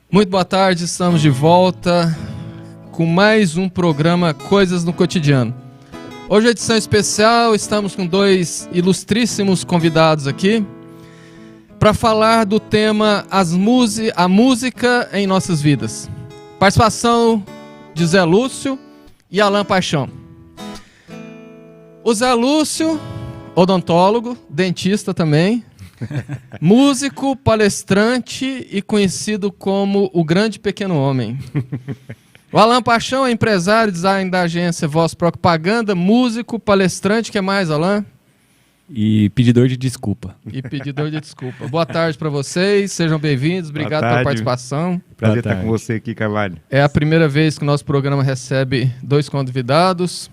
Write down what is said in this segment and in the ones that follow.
Muito boa tarde, estamos de volta com mais um programa Coisas no Cotidiano. Hoje é edição especial, estamos com dois ilustríssimos convidados aqui para falar do tema a música em nossas vidas. Participação de Zé Lúcio e Alan Paixão. O Zé Lúcio, odontólogo, dentista também, músico, palestrante e conhecido como o grande pequeno homem. O Alan Paixão é empresário, design da agência Voz Propaganda, músico, palestrante, que mais, Alan? E pedidor de desculpa. Boa tarde para vocês, sejam bem-vindos, obrigado pela participação. Prazer estar com você aqui, Carvalho. É a primeira vez que o nosso programa recebe dois convidados.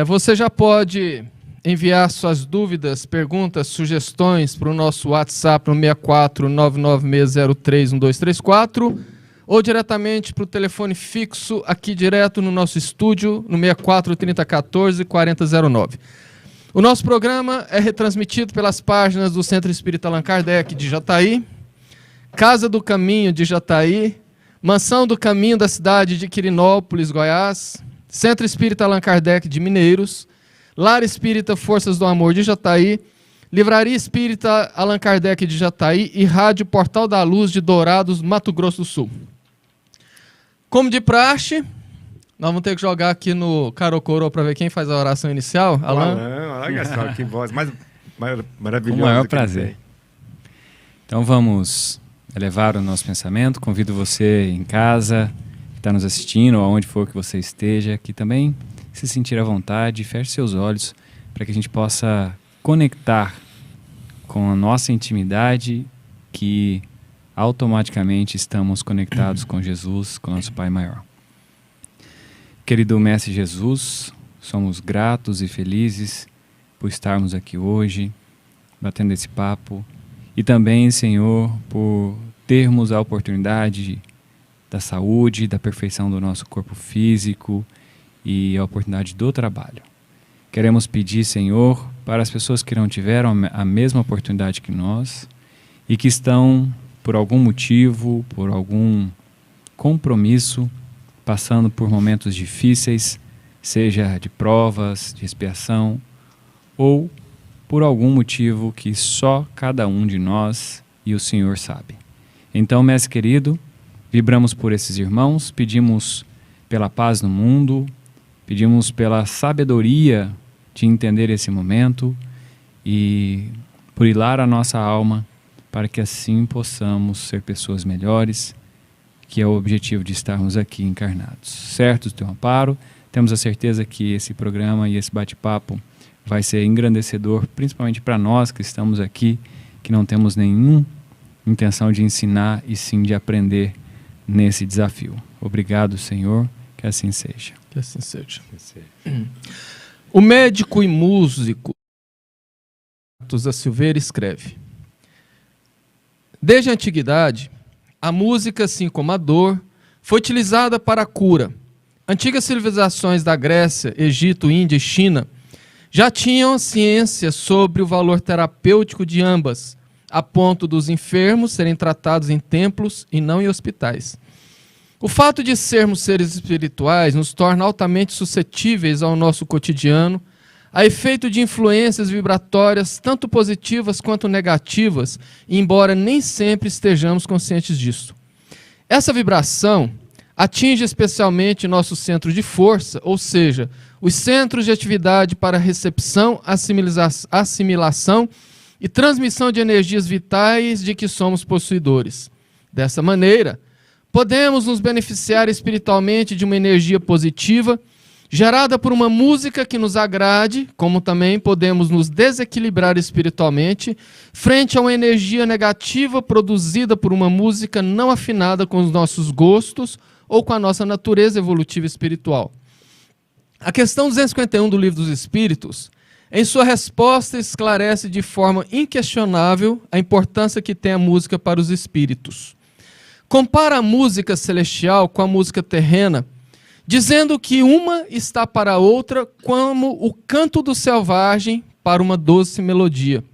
Você já pode enviar suas dúvidas, perguntas, sugestões para o nosso WhatsApp no 64996031234 ou diretamente para o telefone fixo aqui direto no nosso estúdio no 6430144009. O nosso programa é retransmitido pelas páginas do Centro Espírita Allan Kardec de Jataí, Casa do Caminho de Jataí, Mansão do Caminho da cidade de Quirinópolis, Goiás, Centro Espírita Allan Kardec de Mineiros, Lar Espírita Forças do Amor de Jataí, Livraria Espírita Allan Kardec de Jataí e Rádio Portal da Luz de Dourados, Mato Grosso do Sul. Como de praxe, nós vamos ter que jogar aqui no Carocoro para ver quem faz a oração inicial. Alan? Olha só que voz mais maravilhosa. Com o maior prazer. Então vamos elevar o nosso pensamento. Convido você em casa, que está nos assistindo, ou aonde for que você esteja, que também se sentir à vontade, feche seus olhos para que a gente possa conectar com a nossa intimidade, que automaticamente estamos conectados com Jesus, com nosso Pai Maior. Querido Mestre Jesus, somos gratos e felizes por estarmos aqui hoje, batendo esse papo, e também, Senhor, por termos a oportunidade da saúde, da perfeição do nosso corpo físico e a oportunidade do trabalho. Queremos pedir, Senhor, para as pessoas que não tiveram a mesma oportunidade que nós e que estão, por algum motivo, por algum compromisso, passando por momentos difíceis, seja de provas, de expiação, ou por algum motivo que só cada um de nós e o Senhor sabe. Então, Mestre querido, vibramos por esses irmãos, pedimos pela paz no mundo, pedimos pela sabedoria de entender esse momento e por hilar a nossa alma para que assim possamos ser pessoas melhores, que é o objetivo de estarmos aqui encarnados. Certo do teu amparo, temos a certeza que esse programa e esse bate-papo vai ser engrandecedor, principalmente para nós que estamos aqui, que não temos nenhuma intenção de ensinar e sim de aprender nesse desafio. Obrigado, Senhor, que assim seja. Que assim seja. O médico e músico da Silveira escreve: desde a antiguidade, a música, assim como a dor, foi utilizada para a cura. Antigas civilizações da Grécia, Egito, Índia e China já tinham ciência sobre o valor terapêutico de ambas, a ponto dos enfermos serem tratados em templos e não em hospitais. O fato de sermos seres espirituais nos torna altamente suscetíveis ao nosso cotidiano, a efeito de influências vibratórias, tanto positivas quanto negativas, embora nem sempre estejamos conscientes disso. Essa vibração atinge especialmente nosso centro de força, ou seja, os centros de atividade para recepção, assimilação e transmissão de energias vitais de que somos possuidores. Dessa maneira, podemos nos beneficiar espiritualmente de uma energia positiva, gerada por uma música que nos agrade, como também podemos nos desequilibrar espiritualmente frente a uma energia negativa produzida por uma música não afinada com os nossos gostos ou com a nossa natureza evolutiva espiritual. A questão 251 do Livro dos Espíritos, em sua resposta, esclarece de forma inquestionável a importância que tem a música para os espíritos. Compara a música celestial com a música terrena, dizendo que uma está para a outra como o canto do selvagem para uma doce melodia.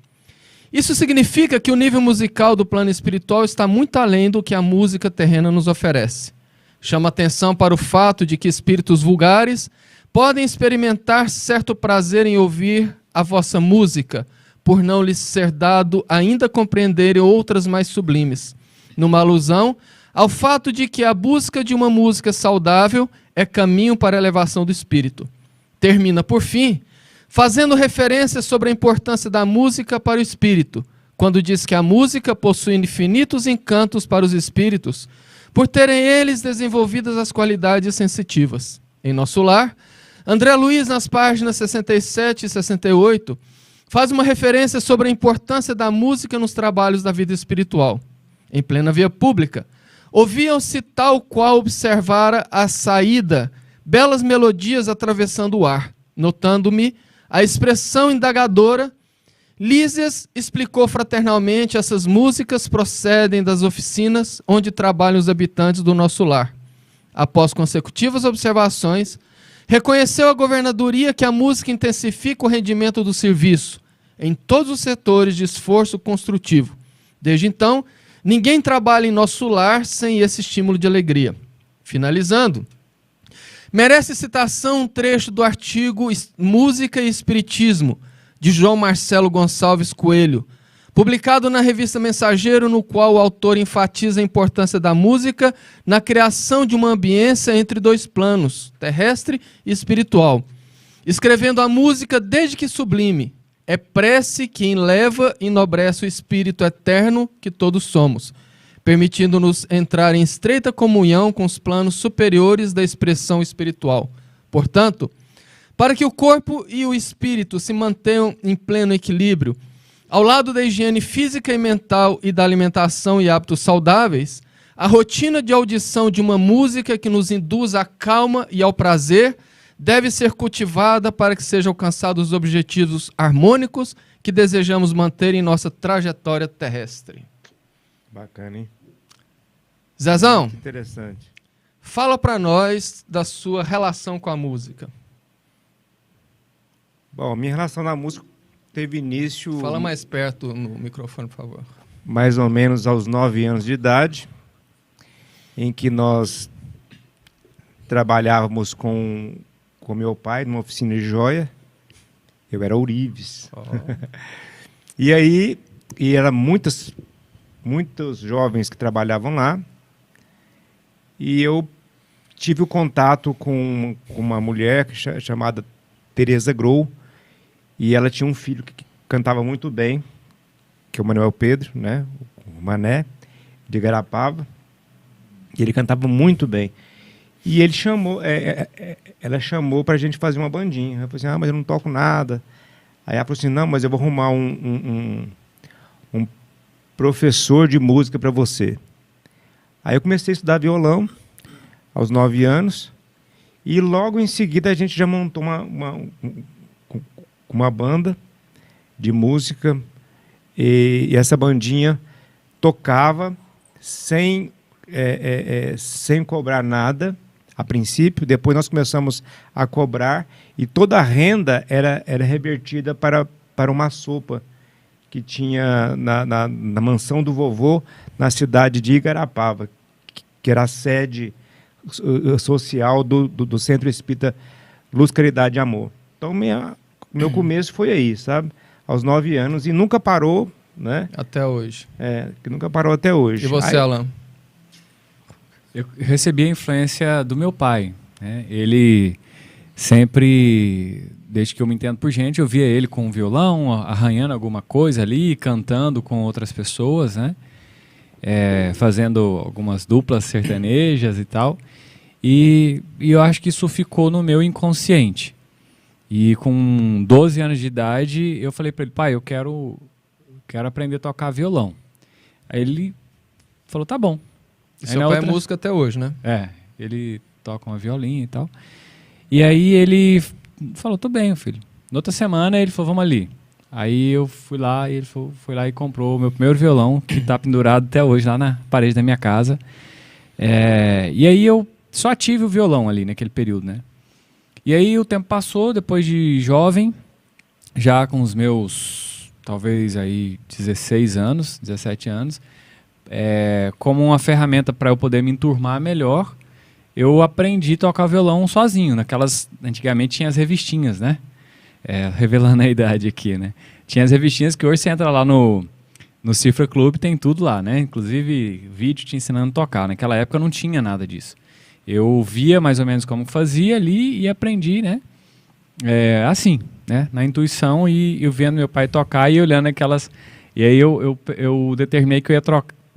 Isso significa que o nível musical do plano espiritual está muito além do que a música terrena nos oferece. Chama atenção para o fato de que espíritos vulgares podem experimentar certo prazer em ouvir a vossa música, por não lhes ser dado ainda compreenderem outras mais sublimes, numa alusão ao fato de que a busca de uma música saudável é caminho para a elevação do espírito. Termina, por fim, fazendo referência sobre a importância da música para o espírito, quando diz que a música possui infinitos encantos para os espíritos, por terem eles desenvolvidas as qualidades sensitivas. Em nosso lar, André Luiz, nas páginas 67 e 68, faz uma referência sobre a importância da música nos trabalhos da vida espiritual. Em plena via pública, ouviam-se tal qual observara a saída, belas melodias atravessando o ar. Notando-me a expressão indagadora, Lísias explicou fraternalmente: essas músicas procedem das oficinas onde trabalham os habitantes do nosso lar. Após consecutivas observações, reconheceu a governadoria que a música intensifica o rendimento do serviço em todos os setores de esforço construtivo. Desde então, ninguém trabalha em nosso lar sem esse estímulo de alegria. Finalizando, merece citação um trecho do artigo Música e Espiritismo, de João Marcelo Gonçalves Coelho, publicado na revista Mensageiro, no qual o autor enfatiza a importância da música na criação de uma ambiência entre dois planos, terrestre e espiritual. Escrevendo: a música, desde que sublime, é prece que enleva e enobrece o espírito eterno que todos somos, permitindo-nos entrar em estreita comunhão com os planos superiores da expressão espiritual. Portanto, para que o corpo e o espírito se mantenham em pleno equilíbrio, ao lado da higiene física e mental e da alimentação e hábitos saudáveis, a rotina de audição de uma música que nos induz à calma e ao prazer deve ser cultivada para que sejam alcançados os objetivos harmônicos que desejamos manter em nossa trajetória terrestre. Bacana, hein? Zezão, Que interessante. fala para nós da sua relação com a música. Bom, minha relação na música teve início Fala mais perto no microfone, por favor. mais ou menos aos 9 anos de idade, em que nós trabalhávamos com meu pai numa oficina de joia. Eu era ourives. Oh. E aí, eram muitos jovens que trabalhavam lá, e eu tive o contato com uma mulher chamada Teresa Grow, e ela tinha um filho que cantava muito bem, que é o Manuel Pedro, né? O Mané, de Igarapava, e ele cantava muito bem. E ele ela chamou para a gente fazer uma bandinha. Eu falei assim: mas eu não toco nada. Aí ela falou assim: não, mas eu vou arrumar um professor de música para você. Aí eu comecei a estudar violão aos 9 anos, e logo em seguida a gente já montou uma banda de música, e essa bandinha tocava sem cobrar nada a princípio. Depois nós começamos a cobrar, e toda a renda era revertida para uma sopa que tinha na mansão do vovô, na cidade de Igarapava, que era a sede social do Centro Espírita Luz, Caridade e Amor. Então, meu começo foi aí, sabe? Aos 9 anos, e nunca parou, né? Até hoje. Que nunca parou até hoje. E você, Alan? Eu recebi a influência do meu pai, né? Ele sempre, desde que eu me entendo por gente, eu via ele com um violão, arranhando alguma coisa ali, cantando com outras pessoas, né? Fazendo algumas duplas sertanejas e tal. E eu acho que isso ficou no meu inconsciente. E com 12 anos de idade, eu falei para ele: pai, eu quero aprender a tocar violão. Aí ele falou: tá bom. E seu pai é músico até hoje, né? Ele toca uma violinha e tal. E aí ele falou: tô bem, filho. Na outra semana ele falou: vamos ali. Aí eu fui lá, e ele foi lá e comprou o meu primeiro violão, que está pendurado até hoje lá na parede da minha casa. E aí eu só tive o violão ali naquele período, né? E aí o tempo passou, depois de jovem, já com os meus, talvez aí 16 anos, 17 anos, como uma ferramenta para eu poder me enturmar melhor, eu aprendi a tocar violão sozinho. Antigamente tinha as revistinhas, né? Revelando a idade aqui, né? Tinha as revistinhas que hoje você entra lá no Cifra Club, tem tudo lá, né? Inclusive vídeo te ensinando a tocar. Naquela época não tinha nada disso. Eu via mais ou menos como fazia ali e aprendi, né? Assim, né? Na intuição e eu vendo meu pai tocar e olhando aquelas... E aí eu determinei que eu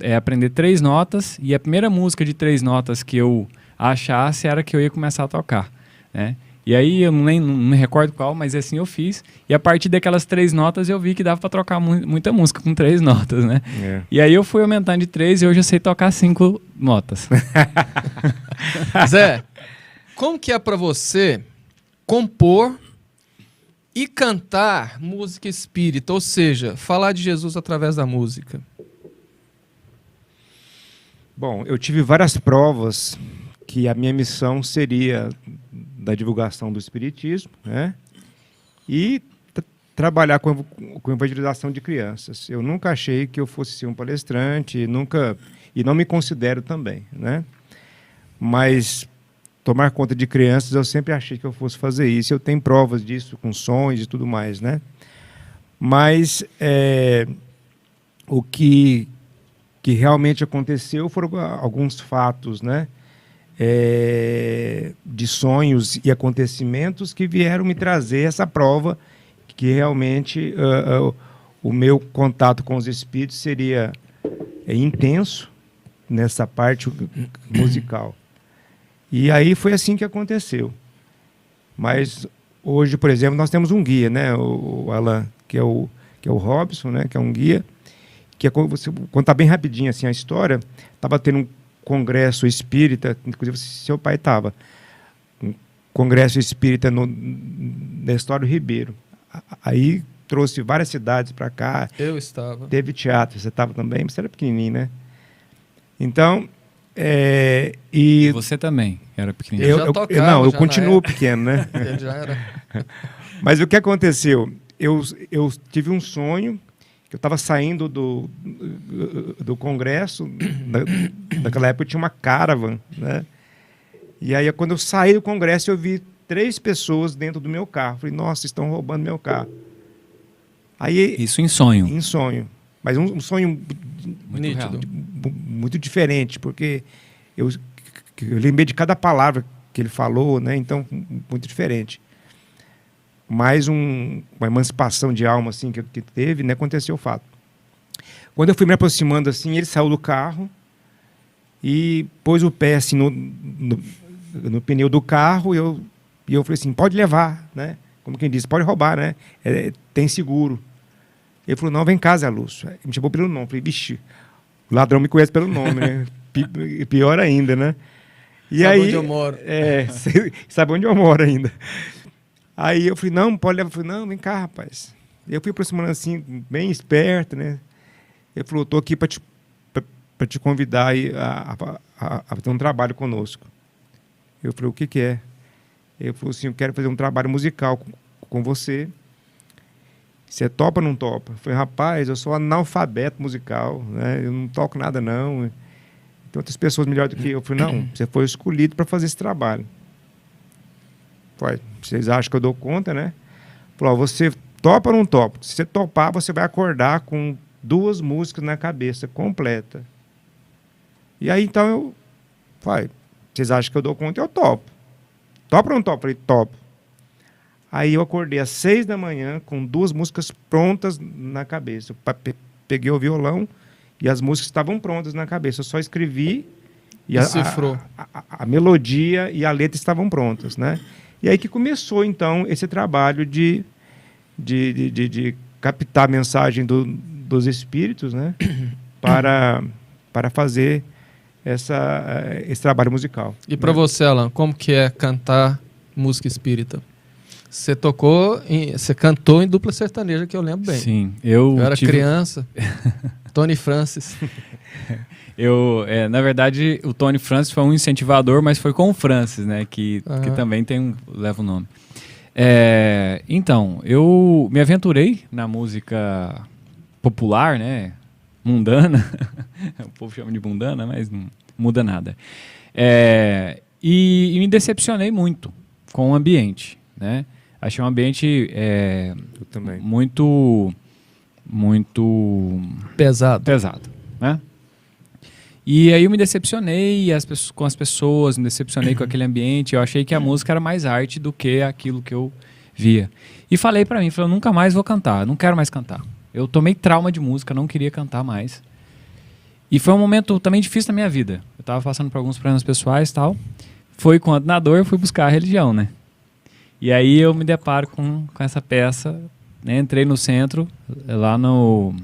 ia aprender 3 notas e a primeira música de 3 notas que eu achasse era que eu ia começar a tocar, né? E aí eu não me recordo qual, mas assim eu fiz. E a partir daquelas 3 notas eu vi que dava para trocar muita música com 3 notas, né? E aí eu fui aumentando de 3 e hoje eu sei tocar 5 notas. Zé, como que é para você compor e cantar música espírita? Ou seja, falar de Jesus através da música. Bom, eu tive várias provas que a minha missão seria da divulgação do espiritismo, né? E trabalhar com evangelização de crianças. Eu nunca achei que eu fosse ser um palestrante, e não me considero também, né? Mas tomar conta de crianças, eu sempre achei que eu fosse fazer isso. Eu tenho provas disso com sonhos e tudo mais, né? Mas o que realmente aconteceu foram alguns fatos, né? De sonhos e acontecimentos que vieram me trazer essa prova que realmente o meu contato com os espíritos seria intenso nessa parte musical. E aí foi assim que aconteceu. Mas hoje, por exemplo, nós temos um guia, né, o Alan, que é o Robson, né, que é um guia, que você contar bem rapidinho assim a história. Estava tendo um congresso espírita, inclusive seu pai estava, um congresso espírita na História do Ribeiro. Aí trouxe várias cidades para cá. Eu estava. Teve teatro, você estava também, você era pequenininho, né? Então, e você também era pequenininho. Eu já tocava, eu continuo pequeno, né? Ele já era. Mas o que aconteceu? Eu tive um sonho. Eu estava saindo do congresso, naquela época eu tinha uma caravan, né? E aí, quando eu saí do congresso, eu vi 3 pessoas dentro do meu carro. Falei, nossa, estão roubando meu carro. Aí, isso em sonho? Em sonho. Mas um sonho muito diferente, porque eu lembrei de cada palavra que ele falou, né? Então, muito diferente. Mais uma emancipação de alma assim, que teve, né? Aconteceu o fato. Quando eu fui me aproximando, assim, ele saiu do carro e pôs o pé assim, no pneu do carro e eu falei assim, pode levar, né? Como quem diz, pode roubar, né? Tem seguro. Ele falou, não, vem cá, Zé Lúcio. Ele me chamou pelo nome. Eu falei, vixe, o ladrão me conhece pelo nome, né? Pior ainda, né? E sabe aí, onde eu moro. Sabe onde eu moro ainda. Aí eu falei, não, pode levar. Eu falei, não, vem cá, rapaz. Eu fui aproximando assim, bem esperto, né? Ele falou, estou aqui para te convidar aí a fazer um trabalho conosco. Eu falei, o que é? Ele falou assim, eu quero fazer um trabalho musical com você. Você topa ou não topa? Eu falei, rapaz, eu sou analfabeto musical, né? Eu não toco nada, não. Tem outras pessoas melhores do que eu. Eu falei, não, você foi escolhido para fazer esse trabalho. Falei, vocês acham que eu dou conta, né? Falou, você topa ou não topa? Se você topar, você vai acordar com 2 músicas na cabeça, completa. E aí, então, eu falei, vocês acham que eu dou conta? Eu topo. Topa ou não topa? Falei, topo. Aí eu acordei às 6 da manhã com 2 músicas prontas na cabeça. Eu peguei o violão e as músicas estavam prontas na cabeça. Eu só escrevi e a melodia e a letra estavam prontas, né? E aí que começou, então, esse trabalho de captar a mensagem dos espíritos, né? para fazer esse trabalho musical. E para você, Alan, como que é cantar música espírita? Você cantou em dupla sertaneja, que eu lembro bem. Sim, eu era criança. Tony Francis. Na verdade, o Tony Francis foi um incentivador, mas foi com o Francis, né? Que também leva o nome. Então, eu me aventurei na música popular, né? Mundana. O povo chama de mundana, mas não muda nada. E me decepcionei muito com o ambiente, né? Achei um ambiente Eu também. muito Pesado. né? E aí eu me decepcionei com as pessoas, me decepcionei com aquele ambiente. Eu achei que a música era mais arte do que aquilo que eu via. E falei pra mim, eu nunca mais vou cantar, não quero mais cantar. Eu tomei trauma de música, não queria cantar mais. E foi um momento também difícil na minha vida. Eu estava passando por alguns problemas pessoais e tal. Foi quando na dor eu fui buscar a religião, né? E aí eu me deparo com essa peça, né? Entrei no centro, lá no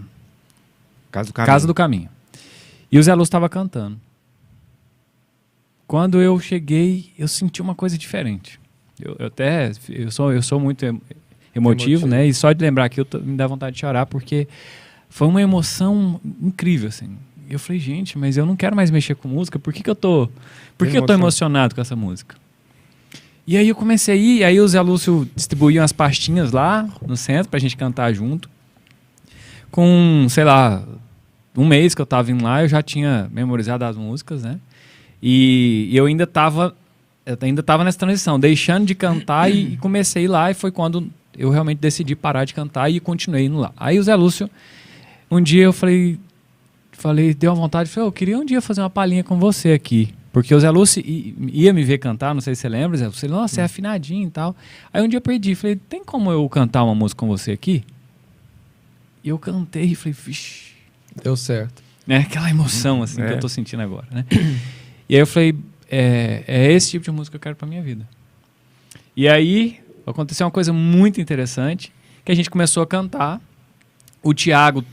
Casa do Caminho. E o Zé Lúcio estava cantando. Quando eu cheguei, eu senti uma coisa diferente. Eu sou muito emotivo, né? E só de lembrar aqui me dá vontade de chorar, porque foi uma emoção incrível, assim. Eu falei, gente, mas eu não quero mais mexer com música, por que eu tô emocionado com essa música? E aí eu comecei a ir, aí o Zé Lúcio distribuía umas pastinhas lá no centro pra gente cantar junto. Com, sei lá, um mês que eu tava indo lá, eu já tinha memorizado as músicas, né? E eu ainda tava nessa transição, deixando de cantar e comecei lá, e foi quando eu realmente decidi parar de cantar e continuei indo lá. Aí o Zé Lúcio, um dia eu falei, deu uma vontade, eu queria um dia fazer uma palhinha com você aqui. Porque o Zé Lúcio ia me ver cantar, não sei se você lembra, Zé Lúcio, nossa, é afinadinho e tal. Aí um dia eu perdi, falei, tem como eu cantar uma música com você aqui? E eu cantei e falei, vixe. Deu certo. Né? Aquela emoção assim que eu tô sentindo agora, né? E aí eu falei, é esse tipo de música que eu quero pra minha vida. E aí aconteceu uma coisa muito interessante, que a gente começou a cantar. O Thiago,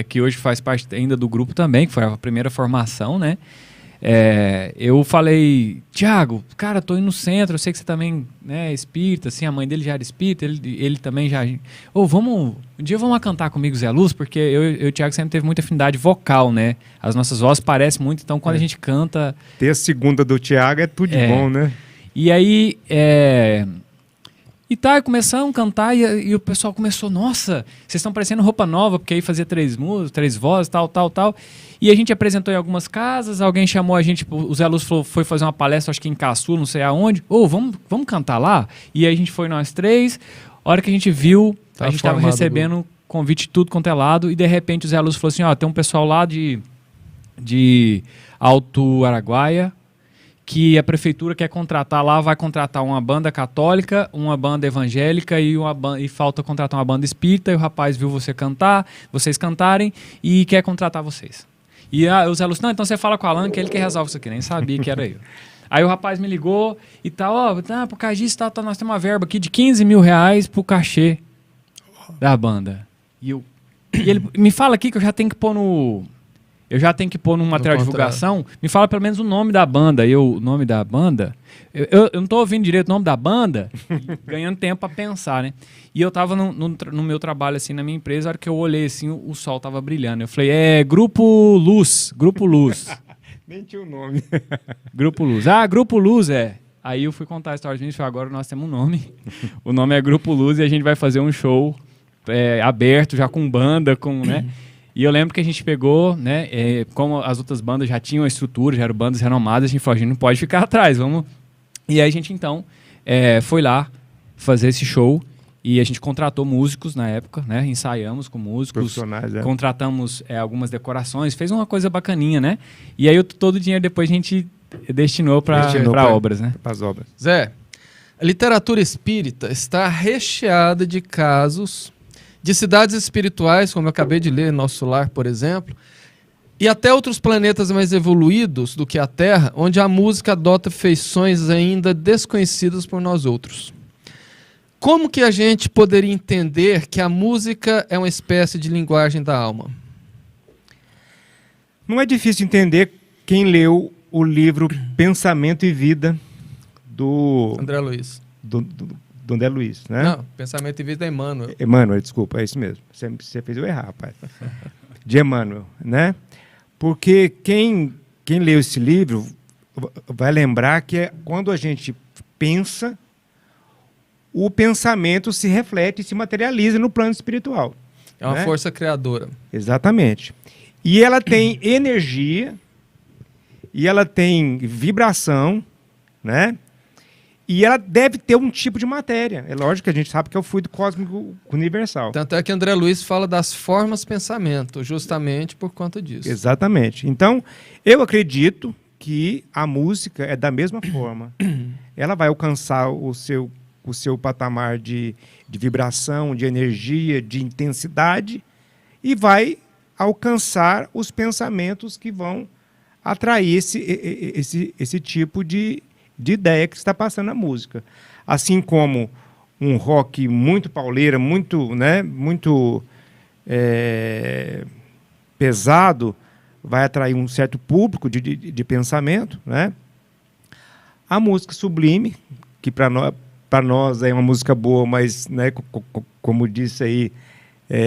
que hoje faz parte ainda do grupo também, que foi a primeira formação, né? Eu falei, Thiago, cara, tô indo no centro, eu sei que você também, né, é espírita, assim, a mãe dele já era espírita, ele também já... um dia vamos cantar comigo, Zé Lúcio, porque eu e o Thiago sempre teve muita afinidade vocal, né? As nossas vozes parecem muito, então quando a gente canta... Ter a segunda do Thiago é tudo de bom, né? E aí, começamos a cantar e o pessoal começou, nossa, vocês estão parecendo Roupa Nova, porque aí fazia 3 vozes, tal. E a gente apresentou em algumas casas, alguém chamou a gente, o Zé Lúcio foi fazer uma palestra, acho que em Caçu, não sei aonde. Vamos cantar lá? E aí a gente foi nós 3, a hora que a gente viu, a gente estava recebendo convite de tudo quanto é lado, e de repente o Zé Lúcio falou assim, tem um pessoal lá de Alto Araguaia, que a prefeitura quer contratar lá, vai contratar uma banda católica, uma banda evangélica e falta contratar uma banda espírita, e o rapaz viu vocês cantarem, e quer contratar vocês. E o Zé Lúcio, não, então você fala com o Alan que ele que resolve isso aqui, nem sabia que era eu. Aí o rapaz me ligou e tal, pro cachê, nós temos uma verba aqui de R$15 mil pro cachê da banda. E ele me fala aqui que eu já tenho que pôr no material de divulgação, me fala pelo menos o nome da banda. O nome da banda... Eu não tô ouvindo direito o nome da banda, ganhando tempo para pensar, né? E eu tava no meu trabalho, assim, na minha empresa, a hora que eu olhei, assim, o sol tava brilhando. Eu falei, Grupo Luz. Nem tinha o nome. Grupo Luz. Grupo Luz, Aí eu fui contar a história de mim e falei, agora nós temos um nome. O nome é Grupo Luz e a gente vai fazer um show aberto, já com banda, né? E eu lembro que a gente pegou, né, como as outras bandas já tinham a estrutura, já eram bandas renomadas, a gente falou, a gente não pode ficar atrás, vamos... E aí a gente, então, foi lá fazer esse show e a gente contratou músicos na época, né, ensaiamos com músicos, profissionais, contratamos algumas decorações, fez uma coisa bacaninha, né? E aí todo o dinheiro depois a gente destinou para obras, né? Para as obras. Zé, a literatura espírita está recheada de casos de cidades espirituais, como eu acabei de ler, Nosso Lar, por exemplo, e até outros planetas mais evoluídos do que a Terra, onde a música adota feições ainda desconhecidas por nós outros. Como que a gente poderia entender que a música é uma espécie de linguagem da alma? Não é difícil entender quem leu o livro Pensamento e Vida do André Luiz. Do André Luiz, né? Não, Pensamento e Vida é Emmanuel. Emmanuel, desculpa, é isso mesmo. Você fez eu errar, rapaz. De Emmanuel, né? Porque quem leu esse livro vai lembrar que quando a gente pensa, o pensamento se reflete e se materializa no plano espiritual. É uma né? força criadora. Exatamente. E ela tem energia, e ela tem vibração, né? E ela deve ter um tipo de matéria. É lógico que a gente sabe que é o fluido cósmico universal. Tanto é que André Luiz fala das formas pensamento, justamente por conta disso. Exatamente. Então, eu acredito que a música é da mesma forma. Ela vai alcançar o seu patamar de vibração, de energia, de intensidade, e vai alcançar os pensamentos que vão atrair esse tipo de ideia que está passando na música. Assim como um rock muito pauleira, muito pesado, vai atrair um certo público de pensamento, né? A música sublime, que para nós é uma música boa, mas, né, como disse aí,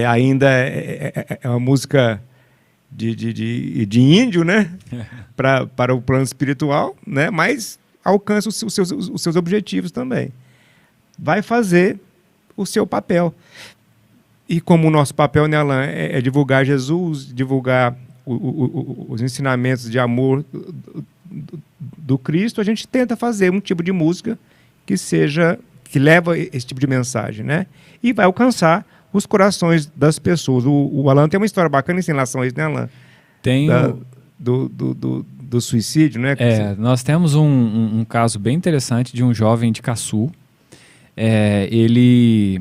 ainda é uma música de índio, né? Para o plano espiritual, né? Mas alcança os seus objetivos também. Vai fazer o seu papel. E como o nosso papel, né, Alan, é divulgar Jesus, divulgar os ensinamentos de amor do Cristo, a gente tenta fazer um tipo de música que leva esse tipo de mensagem, né? E vai alcançar os corações das pessoas. O Alan tem uma história bacana em relação a isso, né, Alan? Tem do suicídio, né? Nós temos um caso bem interessante de um jovem de Caçu. Ele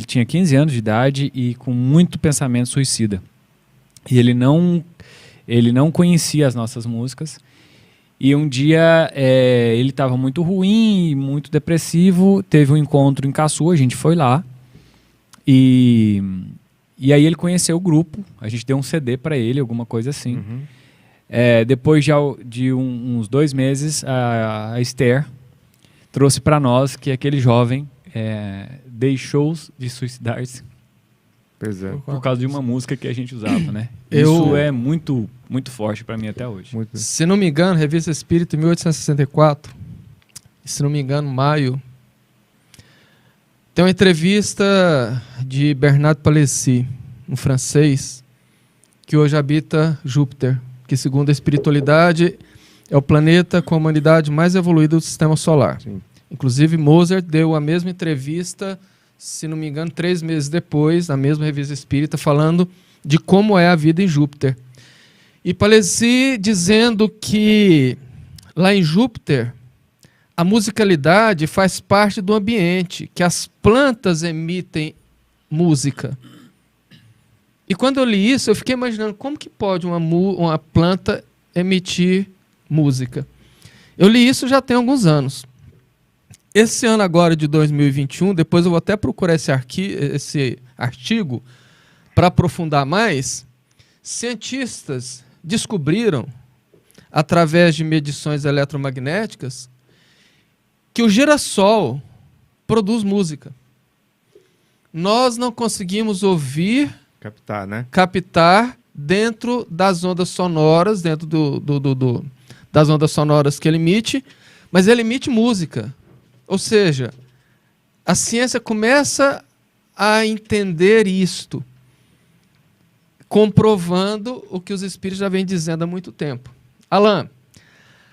tinha 15 anos de idade e com muito pensamento suicida. E ele não conhecia as nossas músicas. E um dia ele estava muito ruim, muito depressivo, teve um encontro em Caçu, a gente foi lá. E aí ele conheceu o grupo, a gente deu um CD para ele, alguma coisa assim. Uhum. Depois de uns 2 meses, a Esther trouxe para nós que aquele jovem deixou de suicidar-se por causa de uma música que a gente usava, né? Isso é muito, muito forte para mim até hoje. Se não me engano, Revista Espírita, 1864, se não me engano, maio, tem uma entrevista de Bernard Palissy, um francês, que hoje habita Júpiter, que segundo a espiritualidade é o planeta com a humanidade mais evoluída do sistema solar. Sim. Inclusive Mozart deu a mesma entrevista, se não me engano, 3 meses depois, na mesma Revista Espírita, falando de como é a vida em Júpiter. E Palissy dizendo que lá em Júpiter a musicalidade faz parte do ambiente, que as plantas emitem música. E quando eu li isso, eu fiquei imaginando como que pode uma planta emitir música. Eu li isso já tem alguns anos. Esse ano agora de 2021, depois eu vou até procurar esse artigo para aprofundar mais, cientistas descobriram, através de medições eletromagnéticas, que o girassol produz música. Nós não conseguimos ouvir, captar dentro das ondas sonoras, dentro das ondas sonoras que ele emite, mas ele emite música. Ou seja, a ciência começa a entender isto, comprovando o que os espíritos já vêm dizendo há muito tempo. Alan,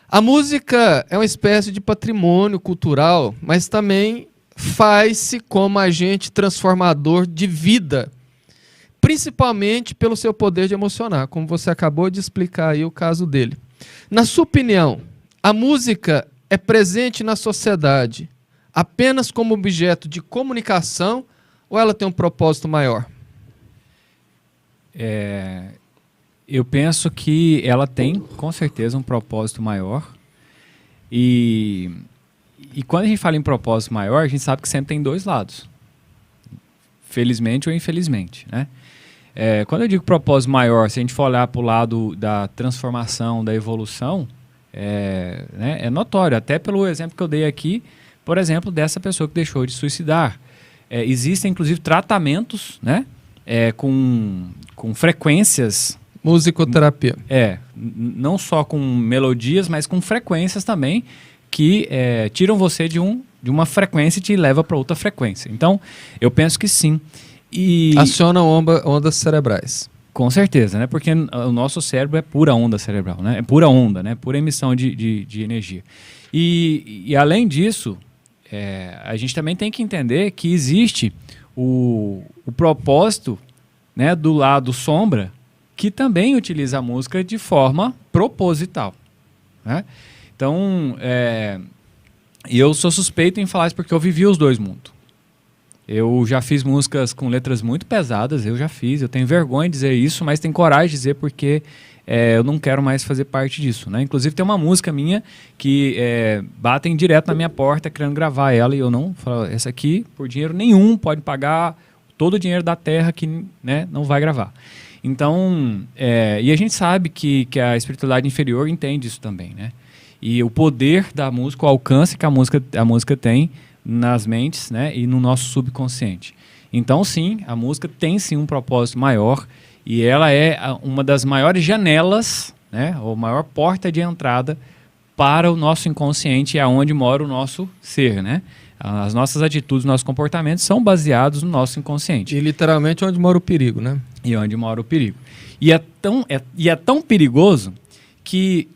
a música é uma espécie de patrimônio cultural, mas também faz-se como agente transformador de vida, principalmente pelo seu poder de emocionar, como você acabou de explicar aí o caso dele. Na sua opinião, a música é presente na sociedade apenas como objeto de comunicação ou ela tem um propósito maior? Eu penso que ela tem, com certeza, um propósito maior. E quando a gente fala em propósito maior, a gente sabe que sempre tem 2 lados. Felizmente ou infelizmente, né? Quando eu digo propósito maior, se a gente for olhar para o lado da transformação, da evolução, é notório, até pelo exemplo que eu dei aqui, por exemplo, dessa pessoa que deixou de suicidar. Existem, inclusive, tratamentos, né, com frequências... Musicoterapia. Não só com melodias, mas com frequências também, que tiram você de um de uma frequência e te leva para outra frequência. Então, eu penso que sim. E acionam ondas cerebrais. com certeza, né? Porque o nosso cérebro é pura onda cerebral, né? É pura onda, né? Pura emissão de energia. E além disso, a gente também tem que entender que existe o propósito, né, do lado sombra, que também utiliza a música de forma proposital, né? Então, eu sou suspeito em falar isso porque eu vivi os dois mundos. Eu já fiz músicas com letras muito pesadas, eu tenho vergonha de dizer isso, mas tenho coragem de dizer porque eu não quero mais fazer parte disso, né? Inclusive tem uma música minha que batem direto na minha porta querendo gravar ela e eu não falo, essa aqui por dinheiro nenhum pode pagar todo o dinheiro da terra que, né, não vai gravar. Então, e a gente sabe que a espiritualidade inferior entende isso também, né? E o poder da música, o alcance que a música tem nas mentes, né, e no nosso subconsciente. Então, sim, a música tem sim um propósito maior e ela é uma das maiores janelas, né, ou maior porta de entrada para o nosso inconsciente, é onde mora o nosso ser, né? As nossas atitudes, nossos comportamentos são baseados no nosso inconsciente. E literalmente onde mora o perigo, né? E onde mora o perigo. E é tão perigoso que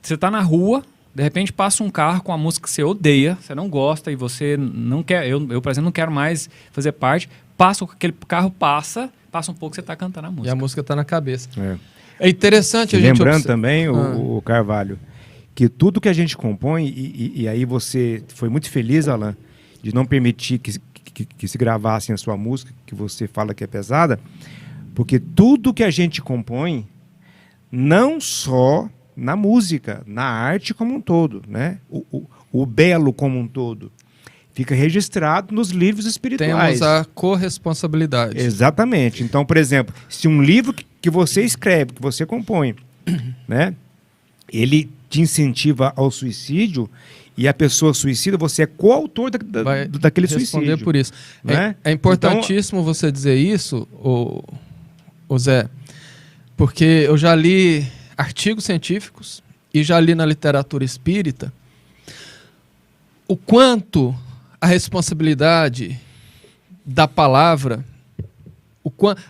você está na rua, de repente passa um carro com a música que você odeia, você não gosta e você não quer, eu por exemplo, não quero mais fazer parte, aquele carro passa um pouco, você está cantando a música. E a música está na cabeça. É interessante a gente lembrando também, o Carvalho, que tudo que a gente compõe, e aí você foi muito feliz, Alan, de não permitir que se gravassem a sua música, que você fala que é pesada, porque tudo que a gente compõe, não só na música, na arte como um todo, né? O belo como um todo, fica registrado nos livros espirituais. Temos a corresponsabilidade. Exatamente. Então, por exemplo, se um livro que você escreve, que você compõe, né, ele te incentiva ao suicídio e a pessoa suicida, você é coautor daquele suicídio. Responder por isso. Né? É importantíssimo você dizer isso, o Zé, porque eu já li artigos científicos e já li na literatura espírita o quanto a responsabilidade da palavra,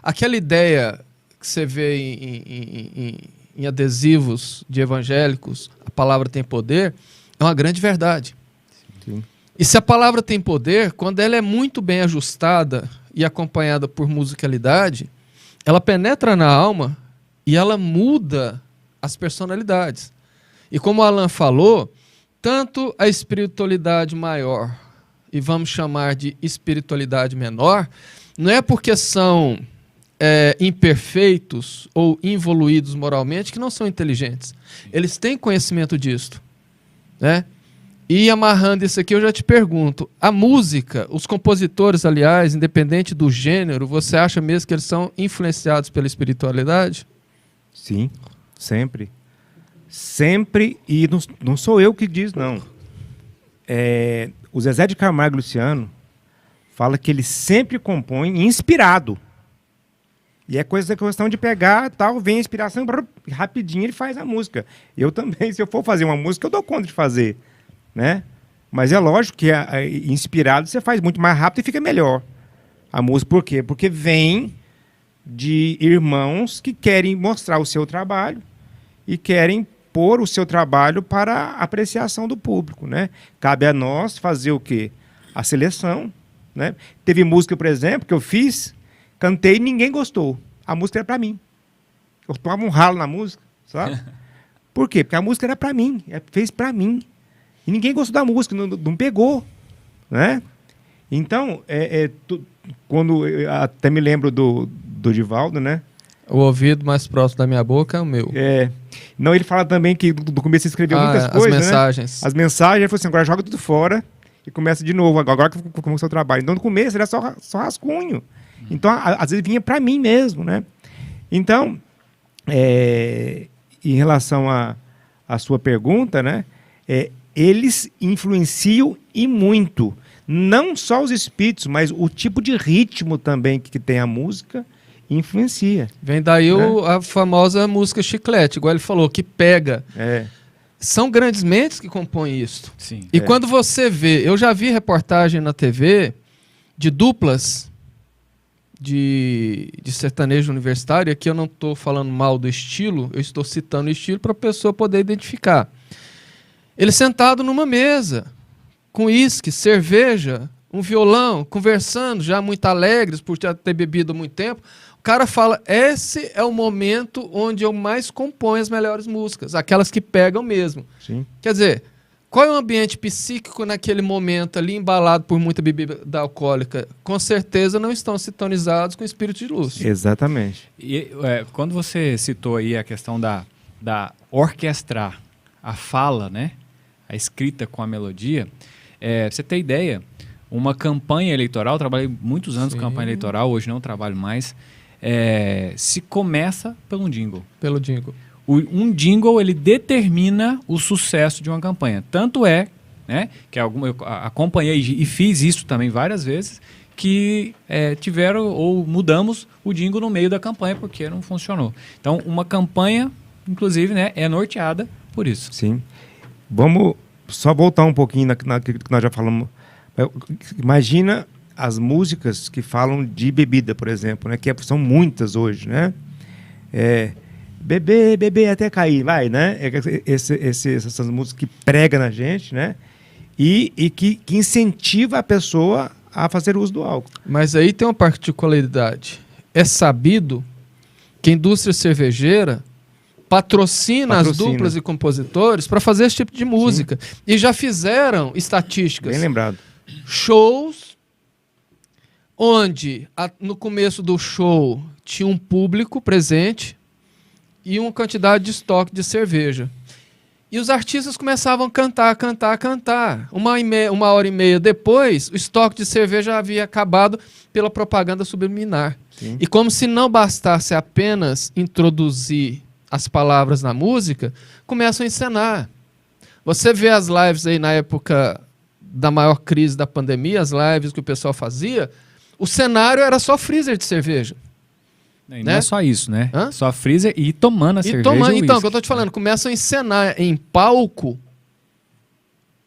aquela ideia que você vê em adesivos de evangélicos, a palavra tem poder, é uma grande verdade. Sim. E se a palavra tem poder, quando ela é muito bem ajustada e acompanhada por musicalidade, ela penetra na alma e ela muda as personalidades. E como o Alan falou, tanto a espiritualidade maior, e vamos chamar de espiritualidade menor, não é porque são imperfeitos ou involuídos moralmente que não são inteligentes. Eles têm conhecimento disto, né? E amarrando isso aqui, eu já te pergunto, a música, os compositores, aliás, independente do gênero, você acha mesmo que eles são influenciados pela espiritualidade? Sim, sempre. Sempre, e não sou eu que diz, não. O Zezé de Camargo e Luciano fala que ele sempre compõe inspirado. E é questão de pegar, tal, vem a inspiração, rapidinho ele faz a música. Eu também, se eu for fazer uma música, eu dou conta de fazer, né? Mas é lógico que inspirado você faz muito mais rápido e fica melhor a música. Por quê? Porque vem de irmãos que querem mostrar o seu trabalho e querem pôr o seu trabalho para a apreciação do público, né? Cabe a nós fazer o quê? A seleção, né? Teve música, por exemplo, que eu fiz, cantei e ninguém gostou. A música era para mim. Eu tomava um ralo na música, sabe? Por quê? Porque a música era para mim, fez para mim. E ninguém gostou da música, não pegou, né? Então, quando eu até me lembro do Divaldo, né? O ouvido mais próximo da minha boca é o meu. Não, ele fala também que do começo ele escreveu muitas coisas, as mensagens. Né? As mensagens, ele falou assim, agora joga tudo fora e começa de novo, agora que começou o seu trabalho. Então, no começo, era só rascunho. Então, às vezes vinha para mim mesmo, né? Então, em relação à sua pergunta, né? Eles influenciam e muito. Não só os espíritos, mas o tipo de ritmo também que tem a música influencia. Vem daí a famosa música chiclete, igual ele falou, que pega. são grandes mentes que compõem isso. Sim. E quando você vê, eu já vi reportagem na TV de duplas de sertanejo universitário, aqui eu não estou falando mal do estilo, eu estou citando o estilo para a pessoa poder identificar. Ele sentado numa mesa, com uísque, cerveja, um violão, conversando, já muito alegres por já ter bebido há muito tempo. O cara fala, esse é o momento onde eu mais componho as melhores músicas, aquelas que pegam mesmo. Sim. Quer dizer, qual é o ambiente psíquico naquele momento ali, embalado por muita bebida alcoólica? Com certeza não estão sintonizados com o espírito de luz. Exatamente. E quando você citou aí a questão da orquestrar a fala, né? A escrita com a melodia, pra você ter ideia, uma campanha eleitoral, trabalhei muitos anos com campanha eleitoral, hoje não trabalho mais, se começa pelo jingle. Pelo jingle. Um jingle, ele determina o sucesso de uma campanha. Tanto é, né, que eu acompanhei e fiz isso também várias vezes, que tiveram ou mudamos o jingle no meio da campanha porque não funcionou. Então, uma campanha, inclusive, né, é norteada por isso. Sim. Vamos só voltar um pouquinho naquilo que nós já falamos. Imagina as músicas que falam de bebida, por exemplo, né, que são muitas hoje, né? Beber até cair, vai, né? Essas músicas que pregam na gente, né? E que incentiva a pessoa a fazer uso do álcool. Mas aí tem uma particularidade. É sabido que a indústria cervejeira patrocina as duplas e compositores para fazer esse tipo de música. Sim. E já fizeram estatísticas. Bem lembrado. Shows onde no começo do show tinha um público presente e uma quantidade de estoque de cerveja. E os artistas começavam a cantar. Uma hora e meia depois, o estoque de cerveja havia acabado pela propaganda subliminar. Sim. E como se não bastasse apenas introduzir as palavras na música, começam a encenar. Você vê as lives aí na época da maior crise da pandemia, as lives que o pessoal fazia, o cenário era só freezer de cerveja. E não é só isso, né? Hã? Só freezer e tomando a cerveja. Então, o que eu tô te falando, começam a encenar em palco,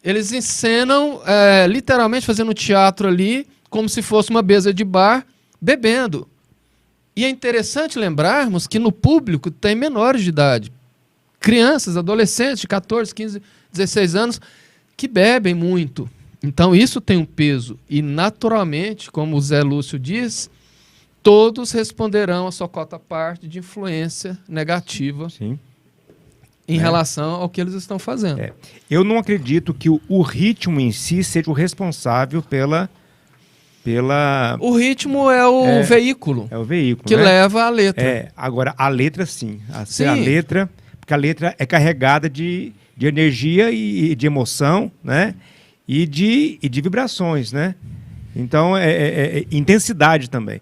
eles encenam literalmente fazendo teatro ali, como se fosse uma mesa de bar, bebendo. E é interessante lembrarmos que no público tem menores de idade, crianças, adolescentes de 14, 15, 16 anos, que bebem muito. Então isso tem um peso. E naturalmente, como o Zé Lúcio diz, todos responderão a sua cota parte de influência negativa. Sim. Em relação ao que eles estão fazendo. Eu não acredito que o ritmo em si seja o responsável pela... O ritmo é o veículo. É o veículo, que leva a letra. Agora, a letra, sim. A letra, porque a letra é carregada de energia e de emoção, né? E de vibrações, né? Então, intensidade também.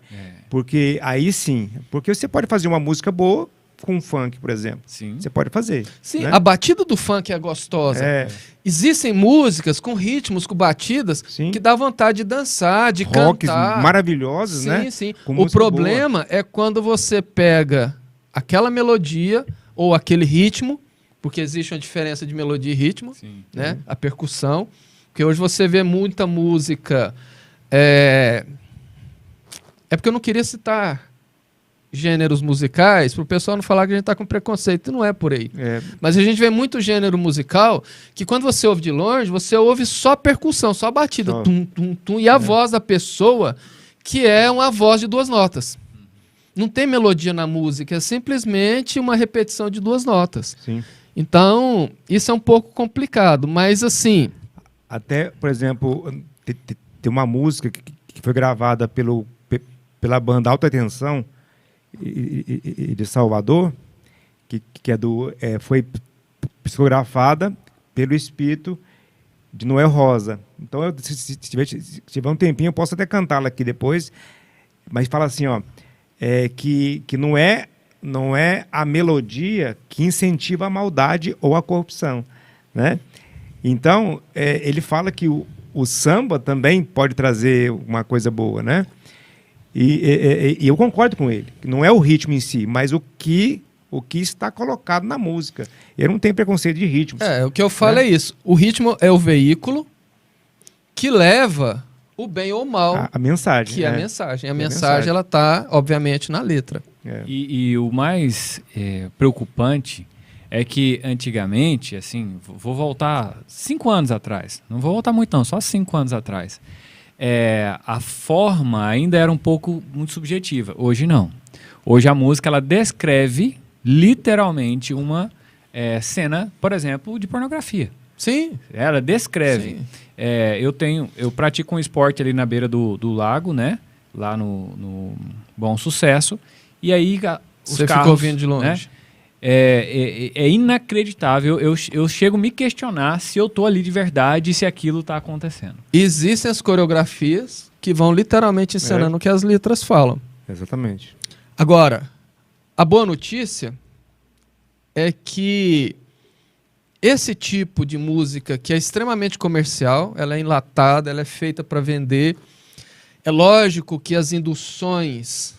Porque aí sim, porque você pode fazer uma música boa com funk, por exemplo. Sim. Você pode fazer. Sim, né? A batida do funk é gostosa. Existem músicas com ritmos, com batidas, que dá vontade de dançar, de Rocks cantar. Maravilhosos, né? Sim, sim. O problema é quando você pega aquela melodia ou aquele ritmo, porque existe uma diferença de melodia e ritmo, né? A percussão. Porque hoje você vê muita música... É porque eu não queria citar gêneros musicais para o pessoal não falar que a gente está com preconceito. Não é por aí. Mas a gente vê muito gênero musical que quando você ouve de longe, você ouve só percussão, só batida. Tum, tum, tum, e a voz da pessoa, que é uma voz de duas notas. Não tem melodia na música, é simplesmente uma repetição de duas notas. Sim. Então, isso é um pouco complicado, mas assim... Até, por exemplo, tem uma música que foi gravada pela banda Alta Tensão de Salvador, que foi psicografada pelo espírito de Noel Rosa. Então, se tiver um tempinho, eu posso até cantá-la aqui depois, mas fala assim, que não é a melodia que incentiva a maldade ou a corrupção, né? Então, ele fala que o samba também pode trazer uma coisa boa, né? E eu concordo com ele. Não é o ritmo em si, mas o que o que está colocado na música. Ele não tem preconceito de ritmos. O que eu falo é isso. O ritmo é o veículo que leva o bem ou o mal. A mensagem. Que é a mensagem. A mensagem, ela está, obviamente, na letra. E o mais preocupante é que antigamente, assim, vou voltar 5 anos atrás. Não vou voltar muito não, só 5 anos atrás. A forma ainda era um pouco muito subjetiva. Hoje não. Hoje a música, ela descreve literalmente uma cena, por exemplo, de pornografia. Sim. Ela descreve. Sim. Eu pratico um esporte ali na beira do lago, né? Lá no Bom Sucesso. E aí Você ficou vindo de longe. Né? É inacreditável. Eu chego a me questionar se eu tô ali de verdade e se aquilo está acontecendo. Existem as coreografias que vão literalmente ensinando o que as letras falam. Exatamente. Agora, a boa notícia é que esse tipo de música, que é extremamente comercial, ela é enlatada, ela é feita para vender. É lógico que as induções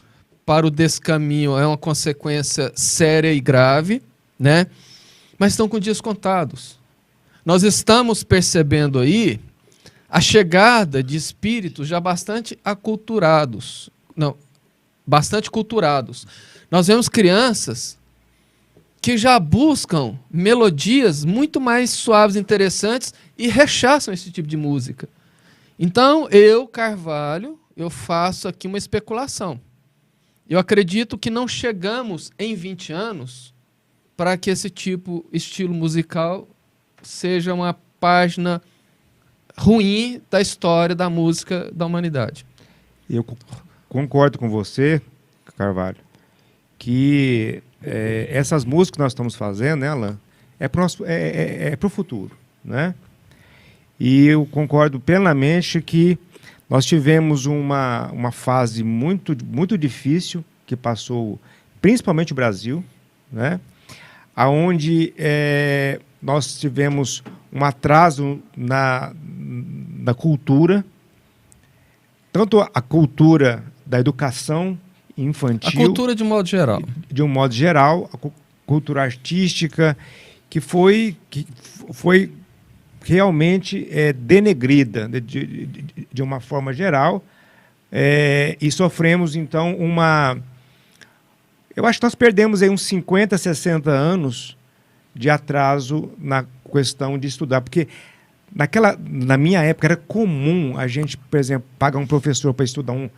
para o descaminho é uma consequência séria e grave, né? Mas estão com dias contados. Nós estamos percebendo aí a chegada de espíritos já bastante aculturados. Não, bastante culturados. Nós vemos crianças que já buscam melodias muito mais suaves, interessantes e rechaçam esse tipo de música. Então, eu, Carvalho, eu faço aqui uma especulação. Eu acredito que não chegamos em 20 anos para que esse estilo musical seja uma página ruim da história da música da humanidade. Eu concordo com você, Carvalho, que essas músicas que nós estamos fazendo, né, Alan, é para o futuro, né? E eu concordo plenamente que nós tivemos uma fase muito, muito difícil que passou principalmente o Brasil, né? Onde nós tivemos um atraso na cultura, tanto a cultura da educação infantil... A cultura de modo geral. De um modo geral, a cultura artística, que foi realmente denegrida de uma forma geral, e sofremos, então, eu acho que nós perdemos aí uns 50, 60 anos de atraso na questão de estudar, porque na minha época era comum a gente, por exemplo, pagar um professor para estudar um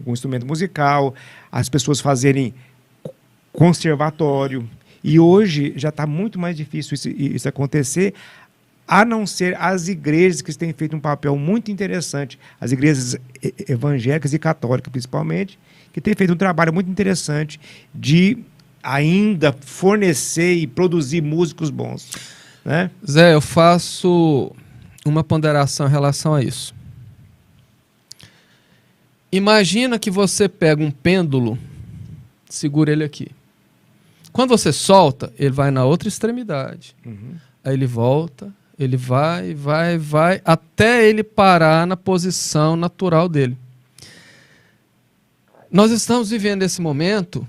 instrumento musical, as pessoas fazerem conservatório, e hoje já está muito mais difícil isso acontecer, a não ser as igrejas que têm feito um papel muito interessante, as igrejas evangélicas e católicas principalmente, que têm feito um trabalho muito interessante de ainda fornecer e produzir músicos bons, né? Zé, eu faço uma ponderação em relação a isso. Imagina que você pega um pêndulo, segura ele aqui. Quando você solta, ele vai na outra extremidade. Uhum. Aí ele volta, ele vai, até ele parar na posição natural dele. Nós estamos vivendo esse momento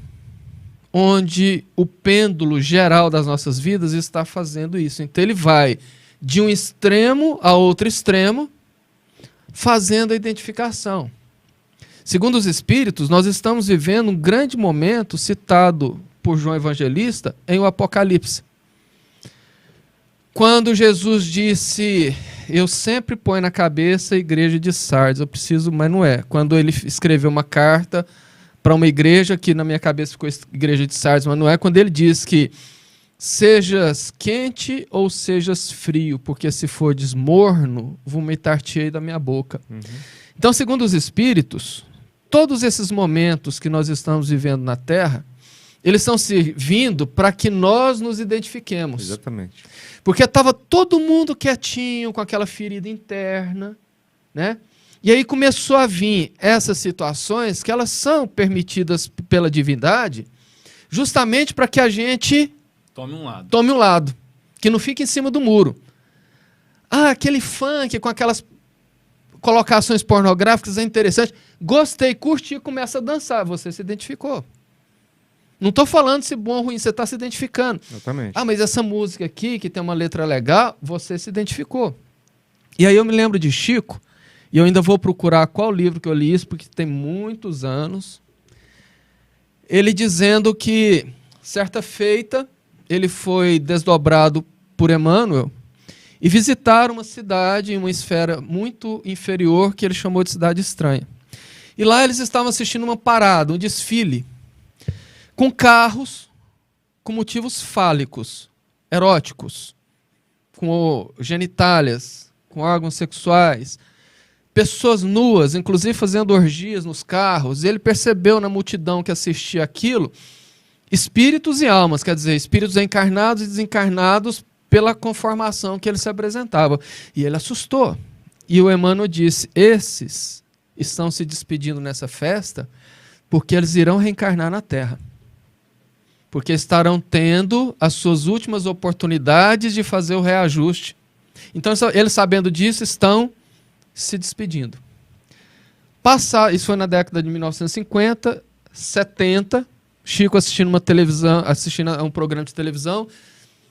onde o pêndulo geral das nossas vidas está fazendo isso. Então ele vai de um extremo a outro extremo, fazendo a identificação. Segundo os Espíritos, nós estamos vivendo um grande momento citado por João Evangelista em o Apocalipse. Quando Jesus disse, eu sempre ponho na cabeça a igreja de Sardes, eu preciso, mas não é. Quando ele escreveu uma carta para uma igreja, que na minha cabeça ficou igreja de Sardes, mas não é. Quando ele diz que sejas quente ou sejas frio, porque se fores morno, vomitar-te-ei da minha boca. Uhum. Então, segundo os Espíritos, todos esses momentos que nós estamos vivendo na Terra, eles estão servindo para que nós nos identifiquemos. Exatamente. Porque estava todo mundo quietinho, com aquela ferida interna, né? E aí começou a vir essas situações que elas são permitidas pela divindade, justamente para que a gente tome um lado, que não fique em cima do muro. Ah, aquele funk com aquelas colocações pornográficas é interessante. Gostei, curti, começa a dançar. Você se identificou. Não estou falando se bom ou ruim, você está se identificando. Exatamente. Ah, mas essa música aqui, que tem uma letra legal, você se identificou. E aí eu me lembro de Chico, e eu ainda vou procurar qual livro que eu li isso, porque tem muitos anos. Ele dizendo que, certa feita, ele foi desdobrado por Emmanuel e visitar uma cidade em uma esfera muito inferior que ele chamou de cidade estranha. E lá eles estavam assistindo uma parada, um desfile, com carros com motivos fálicos, eróticos, com genitálias, com órgãos sexuais, pessoas nuas, inclusive fazendo orgias nos carros. E ele percebeu na multidão que assistia aquilo espíritos e almas, quer dizer, espíritos encarnados e desencarnados pela conformação que ele se apresentava. E ele assustou. E o Emmanuel disse, esses estão se despedindo nessa festa porque eles irão reencarnar na Terra. Porque estarão tendo as suas últimas oportunidades de fazer o reajuste. Então, eles sabendo disso, estão se despedindo. Isso foi na década de 1950, 70, Chico assistindo uma televisão, assistindo a um programa de televisão,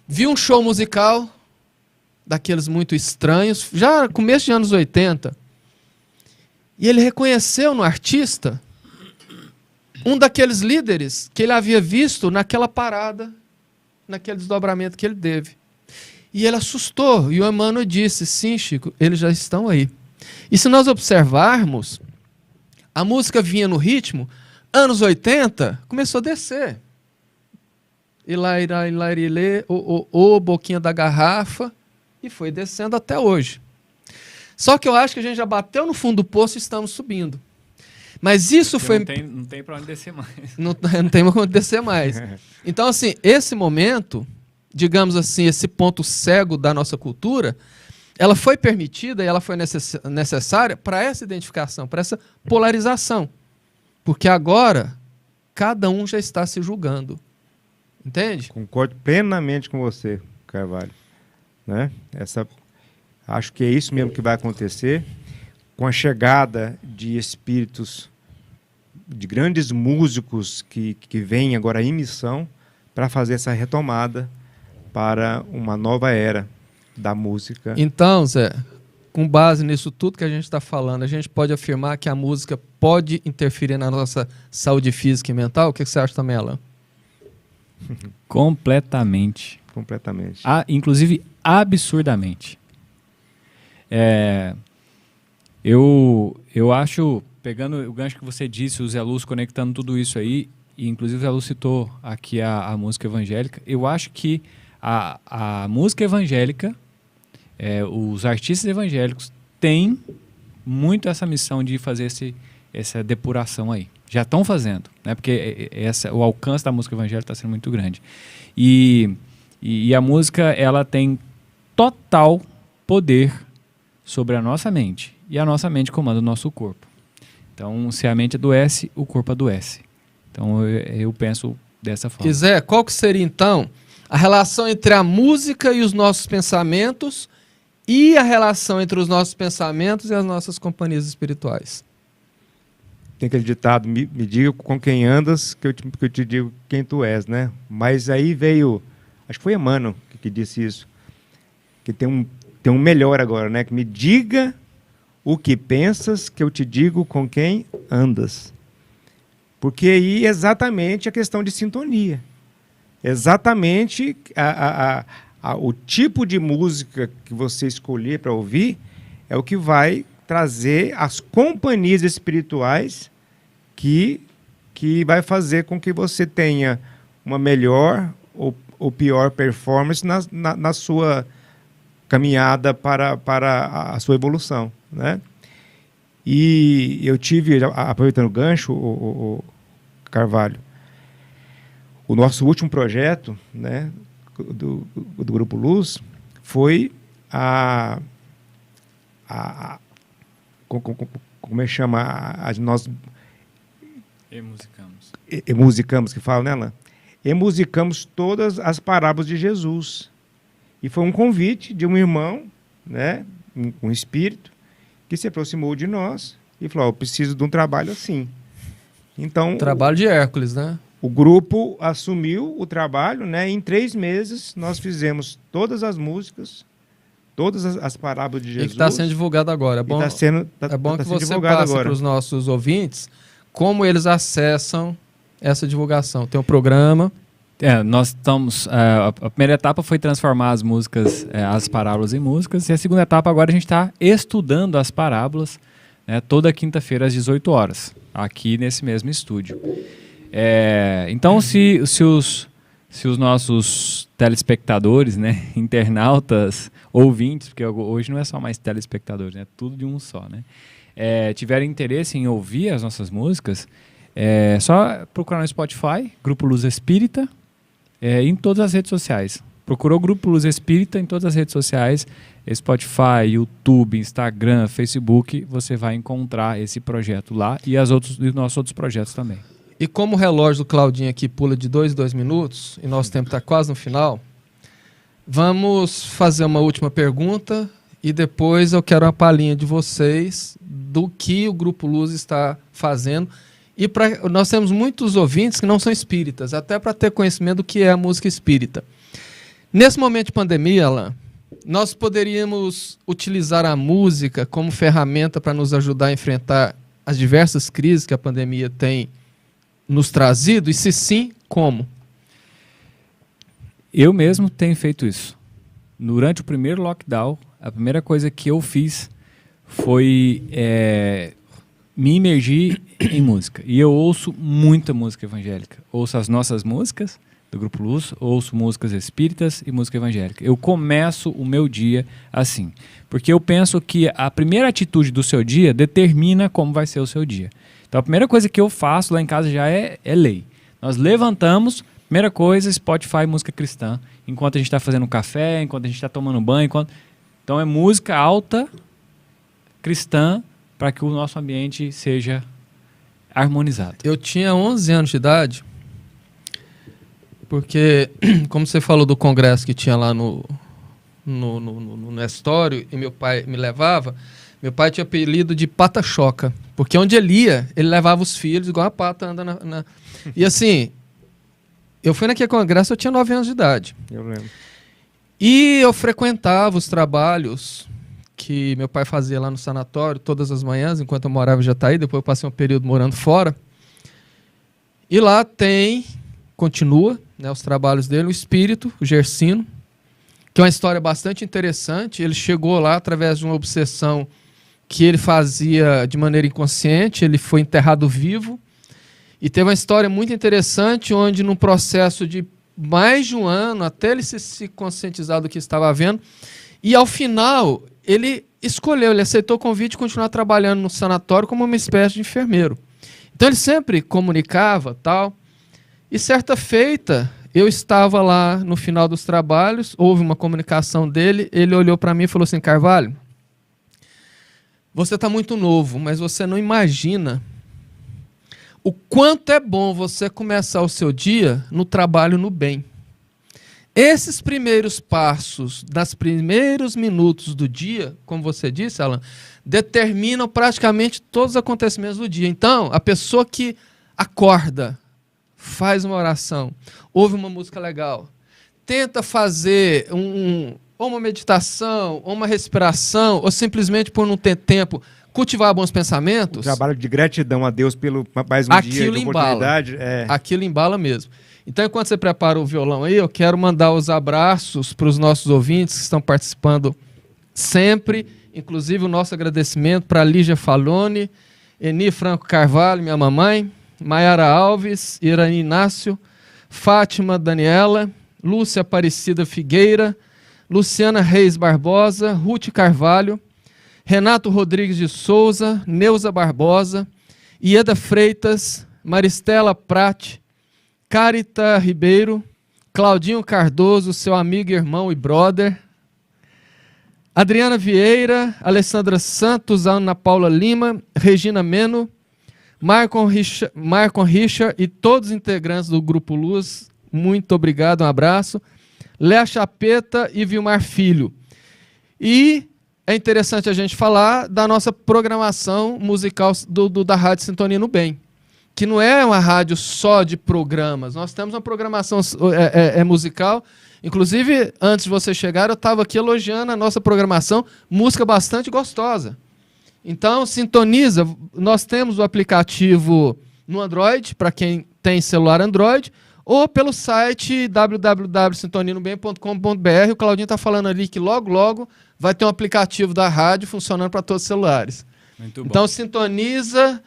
viu um show musical daqueles muito estranhos, já começo de anos 80, e ele reconheceu no artista um daqueles líderes que ele havia visto naquela parada, naquele desdobramento que ele teve. E ele assustou, e o Emmanuel disse, sim, Chico, eles já estão aí. E se nós observarmos, a música vinha no ritmo, anos 80, começou a descer. Boquinha da garrafa, e foi descendo até hoje. Só que eu acho que a gente já bateu no fundo do poço e estamos subindo. Mas isso foi... Não tem para onde descer mais. Não tem para onde descer mais. Então, assim, esse momento, digamos assim, esse ponto cego da nossa cultura, ela foi permitida e ela foi necessária para essa identificação, para essa polarização. Porque agora, cada um já está se julgando. Entende? Concordo plenamente com você, Carvalho. Né? Acho que é isso mesmo que vai acontecer. Com a chegada de espíritos, de grandes músicos que vêm agora em missão para fazer essa retomada para uma nova era da música. Então, Zé, com base nisso tudo que a gente está falando, a gente pode afirmar que a música pode interferir na nossa saúde física e mental? O que você acha também, Alan? Completamente. Inclusive, absurdamente. Eu acho, pegando o gancho que você disse, o Zé Lúcio conectando tudo isso aí, e inclusive o Zé Lúcio citou aqui a música evangélica, eu acho que a música evangélica, os artistas evangélicos têm muito essa missão de fazer essa depuração aí. Já estão fazendo, né? Porque o alcance da música evangélica está sendo muito grande. E a música, ela tem total poder sobre a nossa mente. E a nossa mente comanda o nosso corpo. Então, se a mente adoece, o corpo adoece. Então, eu penso dessa forma. E Zé, qual que seria, então, a relação entre a música e os nossos pensamentos e a relação entre os nossos pensamentos e as nossas companhias espirituais? Tem aquele ditado, me diga com quem andas, que eu te digo quem tu és, né? Mas aí veio, acho que foi Emmanuel que disse isso, que tem um melhor agora, né? Que me diga o que pensas, que eu te digo com quem andas. Porque aí é exatamente a questão de sintonia. Exatamente o tipo de música que você escolher para ouvir é o que vai trazer as companhias espirituais que vai fazer com que você tenha uma melhor ou pior performance na sua caminhada para a sua evolução, né? E eu tive, aproveitando o gancho, o Carvalho, o nosso último projeto, né, do Grupo Luz foi como é que chama? Nós musicamos, que fala, né, Alain? Musicamos todas as parábolas de Jesus. E foi um convite de um irmão, né, um espírito, que se aproximou de nós e falou, eu preciso de um trabalho assim. Então, trabalho de Hércules, né? o grupo assumiu o trabalho, né? Em 3 meses nós fizemos todas as músicas, todas as parábolas de E Jesus. que está sendo divulgado agora. É bom, é bom que você passe para os nossos ouvintes como eles acessam essa divulgação. Tem um programa. Nós estamos. A primeira etapa foi transformar as músicas, as parábolas em músicas, e a segunda etapa agora a gente está estudando as parábolas, né, toda quinta-feira às 18 horas, aqui nesse mesmo estúdio. Então, se os nossos telespectadores, né, internautas, ouvintes, porque hoje não é só mais telespectadores, é tudo de um só, né, tiverem interesse em ouvir as nossas músicas, é só procurar no Spotify, Grupo Luz Espírita, em todas as redes sociais. Procurou Grupo Luz Espírita em todas as redes sociais, Spotify, YouTube, Instagram, Facebook, você vai encontrar esse projeto lá e os nossos outros projetos também. E como o relógio do Claudinho aqui pula de 2 em 2 minutos, e nosso tempo está quase no final, vamos fazer uma última pergunta e depois eu quero uma palhinha de vocês do que o Grupo Luz está fazendo. E nós temos muitos ouvintes que não são espíritas, até para ter conhecimento do que é a música espírita. Nesse momento de pandemia, Alain, nós poderíamos utilizar a música como ferramenta para nos ajudar a enfrentar as diversas crises que a pandemia tem nos trazido? E se sim, como? Eu mesmo tenho feito isso. Durante o primeiro lockdown, a primeira coisa que eu fiz foi me imergir em música. E eu ouço muita música evangélica. Ouço as nossas músicas do Grupo Luz, ouço músicas espíritas e música evangélica. Eu começo o meu dia assim. Porque eu penso que a primeira atitude do seu dia determina como vai ser o seu dia. Então a primeira coisa que eu faço lá em casa já é lei. Nós levantamos, primeira coisa, Spotify, música cristã. Enquanto a gente está fazendo café, enquanto a gente está tomando banho. Então é música alta, cristã, para que o nosso ambiente seja harmonizado. Eu tinha 11 anos de idade, porque, como você falou do congresso que tinha lá no Nestório, e meu pai me levava, meu pai tinha apelido de Pata-Choca, porque onde ele ia, ele levava os filhos, igual a pata anda na... E assim, eu fui naquele congresso, eu tinha 9 anos de idade. Eu lembro. E eu frequentava os trabalhos que meu pai fazia lá no sanatório todas as manhãs, enquanto eu morava em Jataí, depois eu passei um período morando fora. E lá continua, né, os trabalhos dele, o espírito, o Gersino, que é uma história bastante interessante. Ele chegou lá através de uma obsessão que ele fazia de maneira inconsciente, ele foi enterrado vivo, e teve uma história muito interessante, onde num processo de mais de um ano, até ele se conscientizar do que estava havendo, e ao final ele aceitou o convite de continuar trabalhando no sanatório como uma espécie de enfermeiro. Então ele sempre comunicava, tal. E certa feita, eu estava lá no final dos trabalhos, houve uma comunicação dele, ele olhou para mim e falou assim: Carvalho, você está muito novo, mas você não imagina o quanto é bom você começar o seu dia no trabalho no bem. Esses primeiros passos, nos primeiros minutos do dia, como você disse, Alain, determinam praticamente todos os acontecimentos do dia. Então, a pessoa que acorda, faz uma oração, ouve uma música legal, tenta fazer ou uma meditação, ou uma respiração, ou simplesmente por não ter tempo, cultivar bons pensamentos. Um trabalho de gratidão a Deus pelo mais um dia de oportunidade. Aquilo embala mesmo. Então, enquanto você prepara o violão aí, eu quero mandar os abraços para os nossos ouvintes que estão participando sempre, inclusive o nosso agradecimento para Lígia Falone, Eni Franco Carvalho, minha mamãe, Maiara Alves, Irani Inácio, Fátima Daniela, Lúcia Aparecida Figueira, Luciana Reis Barbosa, Ruth Carvalho, Renato Rodrigues de Souza, Neuza Barbosa, Ieda Freitas, Maristela Prate, Carita Ribeiro, Claudinho Cardoso, seu amigo, irmão e brother, Adriana Vieira, Alessandra Santos, Ana Paula Lima, Regina Meno, Marcon Richard e todos os integrantes do Grupo Luz, muito obrigado, um abraço. Léa Chapeta e Vilmar Filho. E é interessante a gente falar da nossa programação musical da Rádio Sintonia no Bem, que não é uma rádio só de programas. Nós temos uma programação musical. Inclusive, antes de você chegar, eu estava aqui elogiando a nossa programação, música bastante gostosa. Então, sintoniza. Nós temos o aplicativo no Android, para quem tem celular Android, ou pelo site www.sintoninobem.com.br. O Claudinho está falando ali que logo, logo vai ter um aplicativo da rádio funcionando para todos os celulares. Muito bom. Então, sintoniza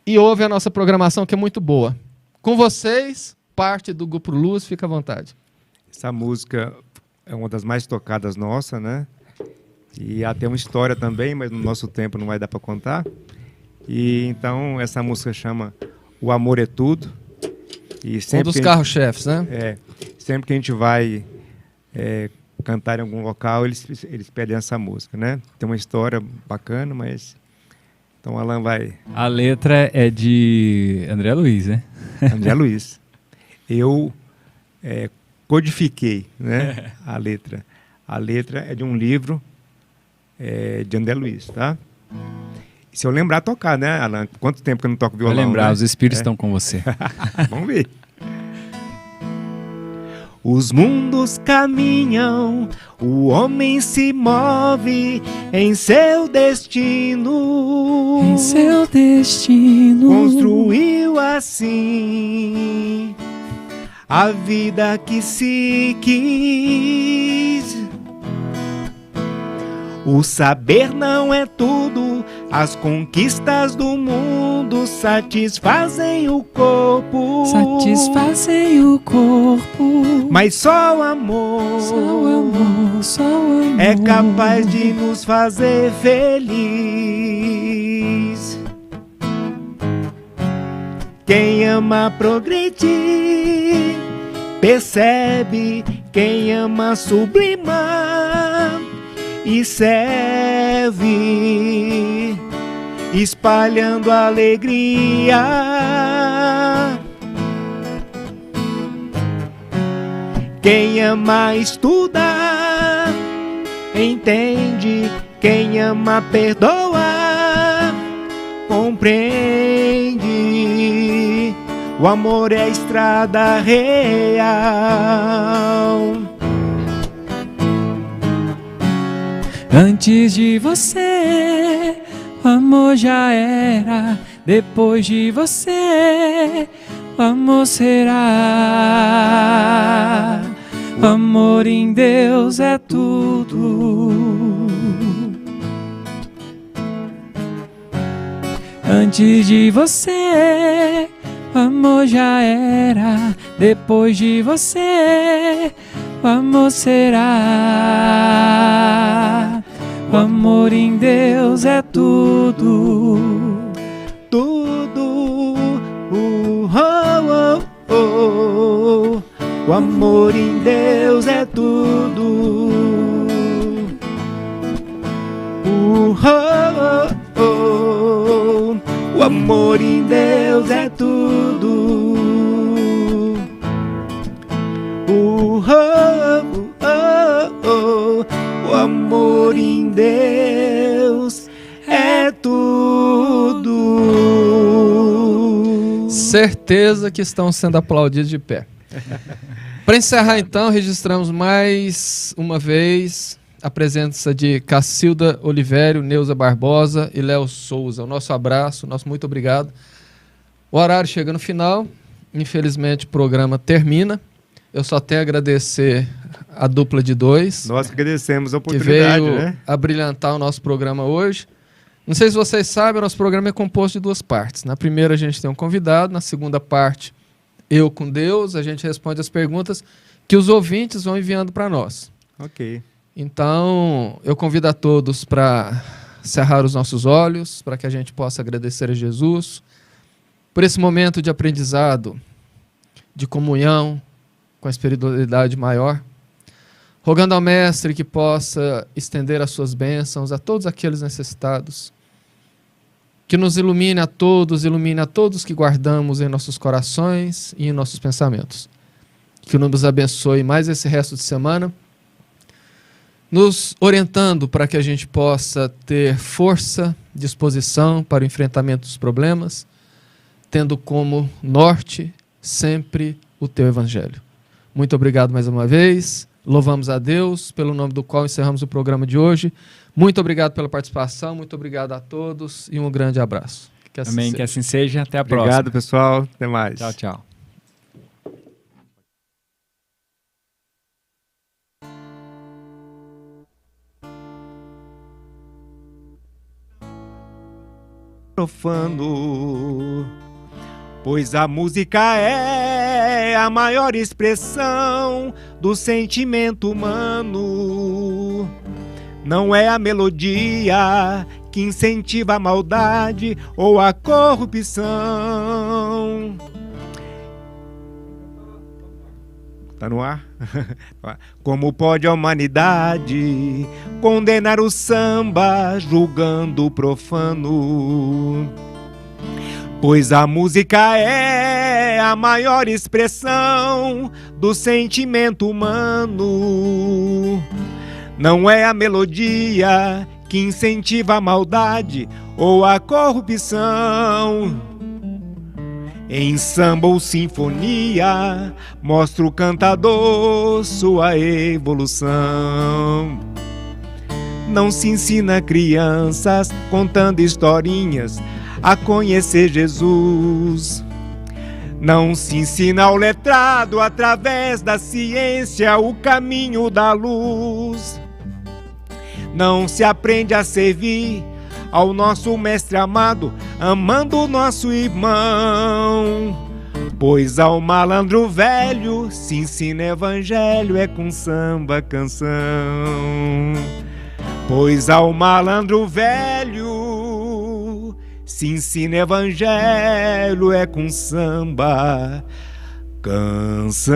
e ouve a nossa programação, que é muito boa. Com vocês, parte do Grupo Luz, fica à vontade. Essa música é uma das mais tocadas nossa, né? E ela tem uma história também, mas no nosso tempo não vai dar para contar. E então essa música chama O Amor é Tudo. E sempre um dos carros-chefes, né? Sempre que a gente vai cantar em algum local, eles pedem essa música, né? Tem uma história bacana, mas... Então o Alan vai... A letra é de André Luiz, né? André Luiz. Eu codifiquei, né, a letra. A letra é de um livro de André Luiz, tá? E se eu lembrar tocar, né, Alan? Quanto tempo que eu não toco violão? Vai lembrar, né? Os espíritos estão com você. Vamos ver. Os mundos caminham, o homem se move em seu destino. Em seu destino. Construiu assim a vida que se quis. O saber não é tudo, as conquistas do mundo satisfazem o corpo. Satisfazem o corpo. Mas só o amor, Só o amor, só o amor é capaz de nos fazer feliz. Quem ama progredir, percebe. Quem ama sublimar e serve, espalhando alegria. Quem ama estudar, entende. Quem ama perdoar, compreende. O amor é a estrada real. Antes de você, o amor já era. Depois de você, o amor será. O amor em Deus é tudo. Antes de você, o amor já era. Depois de você, o amor será. O amor em Deus é tudo. Tudo. O amor em Deus é tudo. O amor em Deus é tudo. O amor em Deus é tudo. Certeza que estão sendo aplaudidos de pé. Para encerrar, então, registramos mais uma vez a presença de Cacilda Olivério, Neuza Barbosa e Léo Souza. O nosso abraço, nosso muito obrigado. O horário chega no final, infelizmente o programa termina. Eu só tenho a agradecer a dupla de dois. Nós agradecemos a Que oportunidade, veio né? a brilhantar o nosso programa hoje. Não sei se vocês sabem, o nosso programa é composto de duas partes. Na primeira a gente tem um convidado, na segunda parte eu com Deus, a gente responde as perguntas que os ouvintes vão enviando para nós. Ok. Então, eu convido a todos para cerrar os nossos olhos, para que a gente possa agradecer a Jesus por esse momento de aprendizado, de comunhão com a espiritualidade maior, rogando ao Mestre que possa estender as suas bênçãos a todos aqueles necessitados, que nos ilumine a todos que guardamos em nossos corações e em nossos pensamentos. Que nos abençoe mais esse resto de semana, nos orientando para que a gente possa ter força, disposição para o enfrentamento dos problemas, tendo como norte sempre o teu evangelho. Muito obrigado mais uma vez. Louvamos a Deus, pelo nome do qual encerramos o programa de hoje. Muito obrigado pela participação, muito obrigado a todos e um grande abraço. Que assim Amém, seja. Que assim seja. Até a próxima. Obrigado, pessoal. Até mais. Tchau, tchau. Profano, pois a música é a maior expressão do sentimento humano. Não é a melodia que incentiva a maldade ou a corrupção. Tá no ar? Como pode a humanidade condenar o samba julgando o profano? Pois a música é a maior expressão do sentimento humano. Não é a melodia que incentiva a maldade ou a corrupção. Em samba ou sinfonia, mostra o cantador sua evolução. Não se ensina crianças contando historinhas a conhecer Jesus. Não se ensina ao letrado através da ciência o caminho da luz. Não se aprende a servir ao nosso mestre amado, amando o nosso irmão. Pois ao malandro velho se ensina evangelho, é com samba canção. Pois ao malandro velho se ensina evangelho, é com samba canção.